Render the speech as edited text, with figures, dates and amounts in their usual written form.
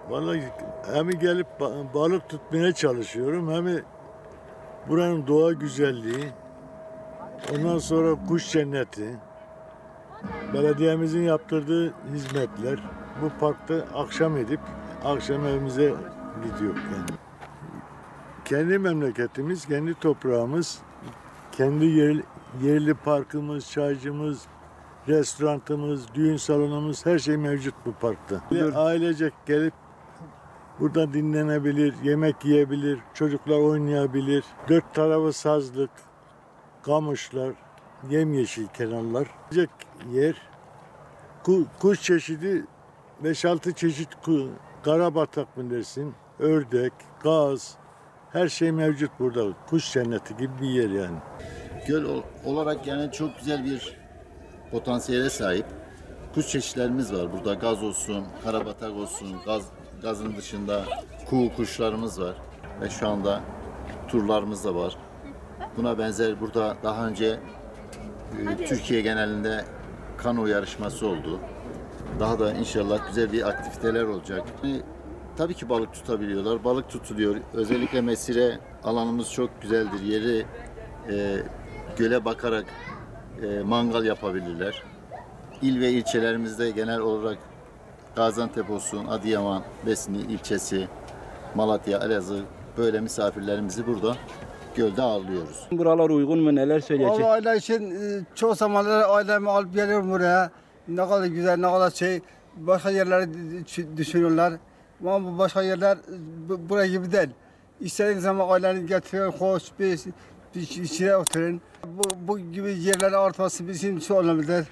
Vallahi hem gelip balık tutmaya çalışıyorum hem buranın doğa güzelliği, ondan sonra kuş cenneti, belediyemizin yaptırdığı hizmetler. Bu parkta akşam edip akşam evimize gidiyor yani. Kendi memleketimiz, kendi toprağımız, kendi yerli parkımız, çaycımız, restoranımız, düğün salonumuz, her şey mevcut bu parkta. Ailecek gelip burada dinlenebilir, yemek yiyebilir, çocuklar oynayabilir. Dört tarafı sazlık, kamışlar, yemyeşil kenarlar. Yiyecek yer, kuş çeşidi 5-6 çeşit karabatak mı dersin, ördek, gaz, her şey mevcut burada. Kuş cenneti gibi bir yer yani. Göl olarak yani çok güzel bir potansiyele sahip. Kuş çeşitlerimiz var. Burada gaz olsun, karabatak olsun, gazın dışında kuğu kuşlarımız var. Ve şu anda turlarımız da var. Buna benzer burada daha önce Türkiye genelinde kano yarışması oldu. Daha da inşallah güzel bir aktiviteler olacak. Tabii ki balık tutabiliyorlar. Balık tutuluyor. Özellikle mesire alanımız çok güzeldir. Yeri göle bakarak mangal yapabilirler. İl ve ilçelerimizde genel olarak Gaziantep olsun, Adıyaman, Besni ilçesi, Malatya, Elazığ böyle misafirlerimizi burada gölde ağırlıyoruz. Buralar uygun mu? Neler söyleyecek? Aile için çoğu zamanlar ailemi alıp geliyorum buraya. Ne kadar güzel, ne kadar başka yerleri düşünüyorlar. Ama bu başka yerler buraya gibi değil. İstediğiniz zaman aileni getirin, hoş bir içine oturun. Bu gibi yerlerin artması bizim için önemlidir.